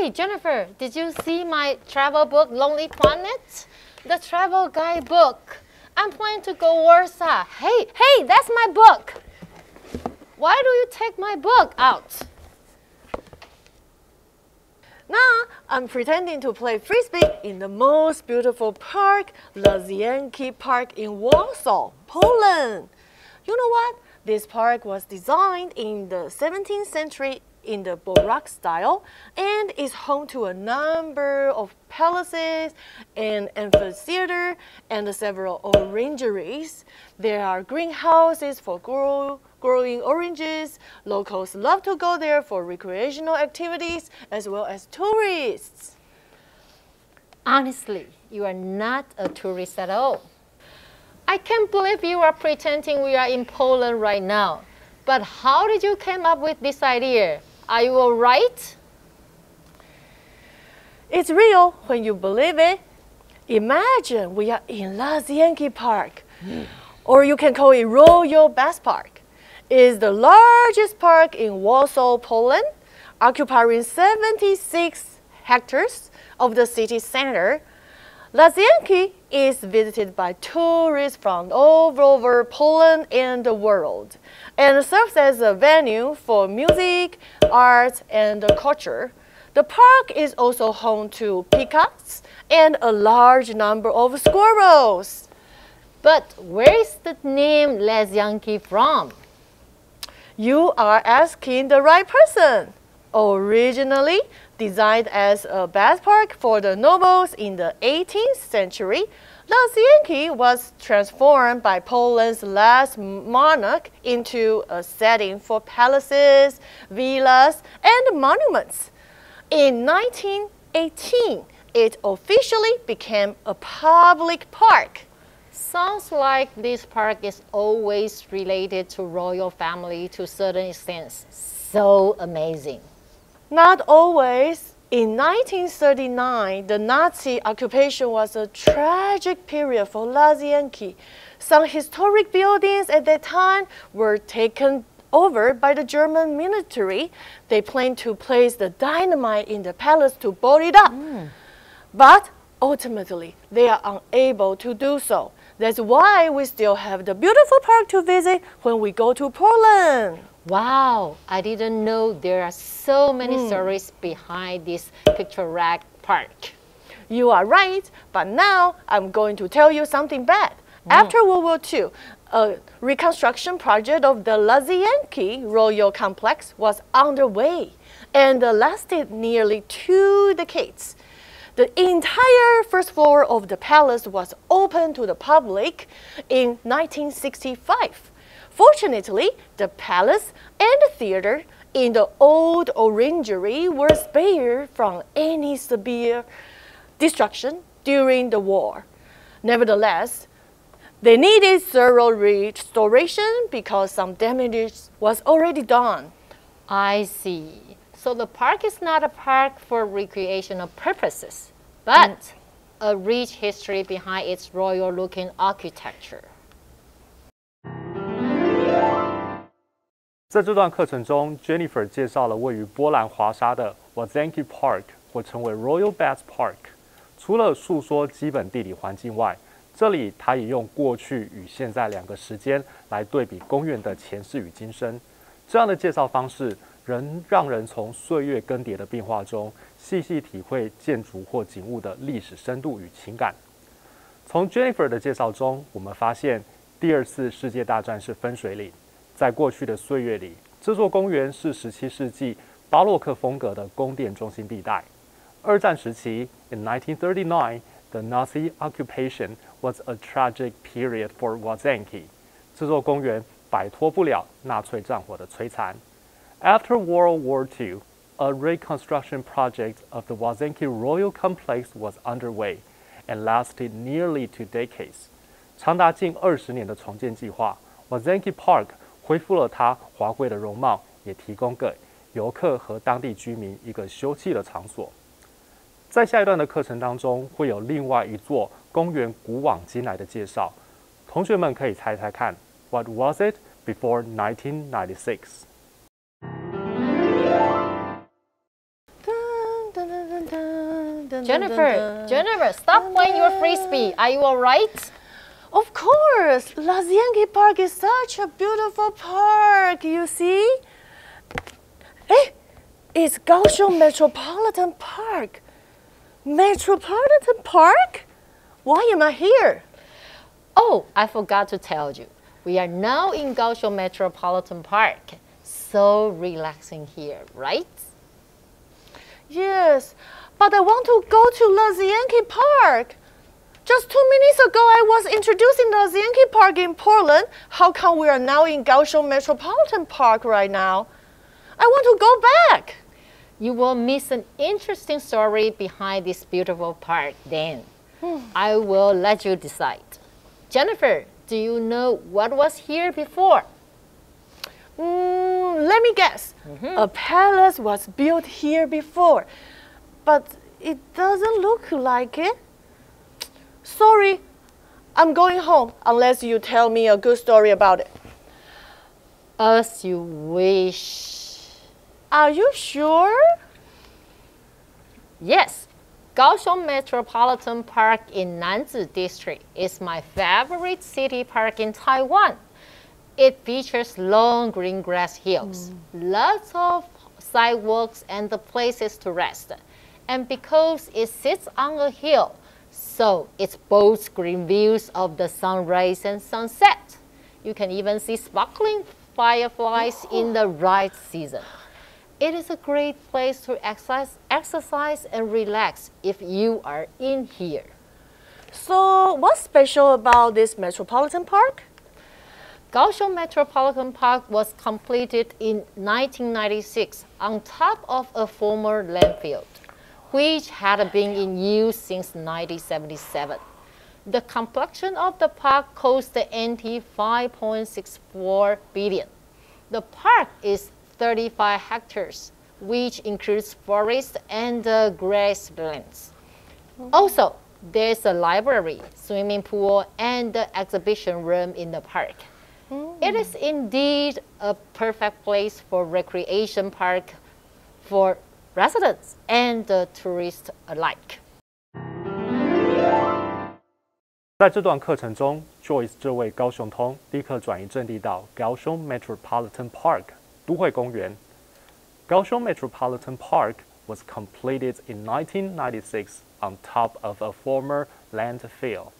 Hey, Jennifer, did you see my travel book, Lonely Planet? The travel guidebook. I'm planning to go Warsaw. Hey, that's my book. Why do you take my book out? Now, I'm pretending to play frisbee in the most beautiful park, Lazienki Park in Warsaw, Poland. You know what? This park was designed in the 17th century in the Baroque style and is home to a number of palaces, an amphitheater, and several orangeries. There are greenhouses for growing oranges. Locals love to go there for recreational activities as well as tourists. Honestly, you are not a tourist at all. I can't believe you are pretending we are in Poland right now. But how did you come up with this idea? Are you all right? It's real when you believe it. Imagine we are in Lazienki Park, or you can call it Royal Bath Park. It's the largest park in Warsaw, Poland, occupying 76 hectares of the city center. Lazienki is visited by tourists from all over Poland and the world, and serves as a venue for music, art, and culture. The park is also home to peacocks and a large number of squirrels. But where is the name Lazienki from? You are asking the right person. Originally designed as a bath park for the nobles in the 18th century, Lazienki was transformed by Poland's last monarch into a setting for palaces, villas, and monuments. In 1918, it officially became a public park. Sounds like this park is always related to royal family to a certain extent. So amazing. Not always. In 1939, the Nazi occupation was a tragic period for Lazienki. Some historic buildings at that time were taken over by the German military. They planned to place the dynamite in the palace to blow it up. But ultimately, they are unable to do so. That's why we still have the beautiful park to visit when we go to Poland. Wow, I didn't know there are so many stories behind this picturesque park. You are right, but now I'm going to tell you something bad. After World War II, a reconstruction project of the Lazienki Royal Complex was underway and lasted nearly 2 decades. The entire first floor of the palace was open to the public in 1965. Fortunately, the palace and the theater in the old orangery were spared from any severe destruction during the war. Nevertheless, they needed thorough restoration because some damage was already done. I see. So the park is not a park for recreational purposes, but a rich history behind its royal-looking architecture. 在这段课程中 ，Jennifer 介绍了位于波兰华沙的 Łazienki Park， 或称为 Royal Bath Park。除了述说基本地理环境外，这里她也用过去与现在2个时间来对比公园的前世与今生。这样的介绍方式，让人从岁月更迭的变化中，细细体会建筑或景物的历史深度与情感。从 Jennifer 的介绍中，我们发现第2次世界大战是分水岭。在过去的岁月里，这座公园是17世纪巴洛克风格的宫殿中心地带。2战时期 ，in 1939, the Nazi occupation was a tragic period for Łazienki。这座公园摆脱不了纳粹战火的摧残。After World War II, a reconstruction project of the Łazienki Royal Complex was underway and lasted nearly 2 decades。长达近20年的重建计划 ，Łazienki Park 恢复了它华贵的容貌，也提供给游客和当地居民一个休憩的场所。在下一段的课程当中，会有另外一座公园古往今来的介绍。同学们可以猜猜看 ，What was it before 1996？ Jennifer, stop playing your frisbee. Are you all right? Of course, Lazienki Park is such a beautiful park, you see? Hey, it's Kaohsiung Metropolitan Park. Metropolitan Park? Why am I here? Oh, I forgot to tell you. We are now in Kaohsiung Metropolitan Park. So relaxing here, right? Yes, but I want to go to Lazienki Park. Just 2 minutes ago, I was introducing Lazienki Park in Portland. How come we are now in Kaohsiung Metropolitan Park right now? I want to go back. You will miss an interesting story behind this beautiful park then. I will let you decide. Jennifer, do you know what was here before? Let me guess. A palace was built here before, but it doesn't look like it. Sorry, I'm going home unless you tell me a good story about it. As you wish. Are you sure? Yes. Kaohsiung Metropolitan Park in Nanzi District is my favorite city park in Taiwan. It features long green grass hills, lots of sidewalks and the places to rest. And because it sits on a hill, so it boasts green views of the sunrise and sunset. You can even see sparkling fireflies in the right season. It is a great place to exercise and relax if you are in here. So what's special about this Metropolitan Park? Kaohsiung Metropolitan Park was completed in 1996 on top of a former landfill, which had been in use since 1977. The completion of the park cost the NT 5.64 billion. The park is 35 hectares, which includes forest and grasslands. Also, there's a library, swimming pool, and exhibition room in the park. It is indeed a perfect place for recreation park for residents and tourists alike. 在这段课程中 ，Joyce 这位高雄通立刻转移阵地到高雄 Metropolitan Park 都会公园。高雄 Metropolitan Park was completed in 1996 on top of a former landfill.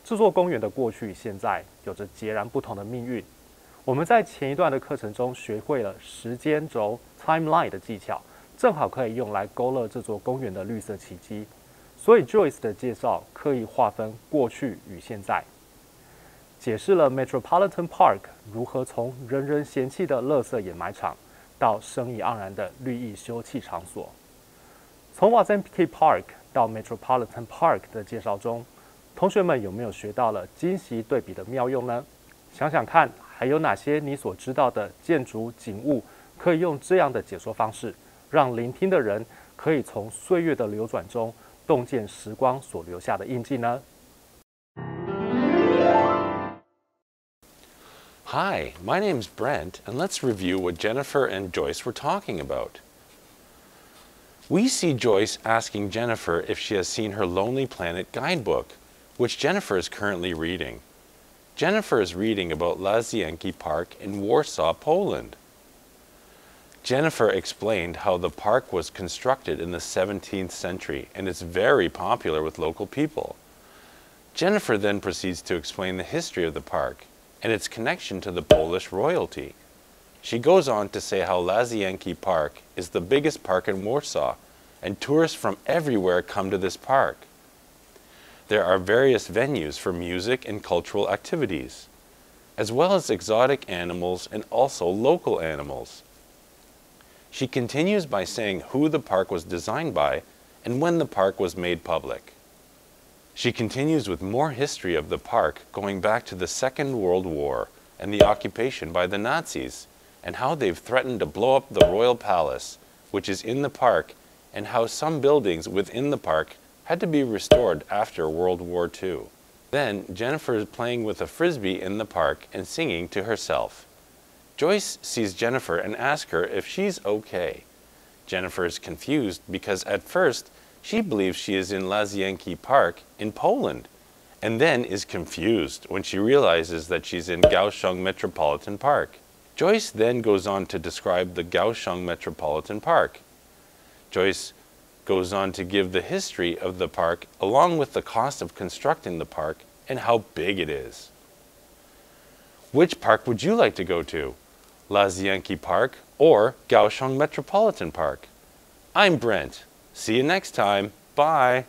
这座公园的过去与现在有着截然不同的命运。我们在前一段的课程中学会了时间轴 （timeline） 的技巧，正好可以用来勾勒这座公园的绿色奇迹。所以 Joyce 的介绍刻意划分过去与现在，解释了 Metropolitan Park 如何从人人嫌弃的垃圾掩埋场到生意盎然的绿意休憩场所。从 Wazemki Park 到 Metropolitan Park 的介绍中，同学们有没有学到了今昔对比的妙用呢？想想看，还有哪些你所知道的建筑景物可以用这样的解说方式，让聆听的人可以从岁月的流转中洞见时光所留下的印记呢？ Hi, my name's Brent, and let's review what Jennifer and Joyce were talking about. We see Joyce asking Jennifer if she has seen her Lonely Planet guidebook, which Jennifer is currently reading. Jennifer is reading about Lazienki Park in Warsaw, Poland. Jennifer explained how the park was constructed in the 17th century and is very popular with local people. Jennifer then proceeds to explain the history of the park and its connection to the Polish royalty. She goes on to say how Lazienki Park is the biggest park in Warsaw, and tourists from everywhere come to this park. There are various venues for music and cultural activities, as well as exotic animals and also local animals. She continues by saying who the park was designed by and when the park was made public. She continues with more history of the park going back to the Second World War and the occupation by the Nazis, and how they've threatened to blow up the Royal Palace, which is in the park, and how some buildings within the park had to be restored after World War II. Then Jennifer is playing with a frisbee in the park and singing to herself. Joyce sees Jennifer and asks her if she's okay. Jennifer is confused because at first She believes she is in Łazienki Park in Poland, and then is confused when she realizes that she's in Kaohsiung Metropolitan Park. Joyce then goes on to describe the Kaohsiung Metropolitan Park. Joyce goes on to give the history of the park along with the cost of constructing the park and how big it is. Which park would you like to go to? Łazienki Park or Kaohsiung Metropolitan Park? I'm Brent. See you next time. Bye.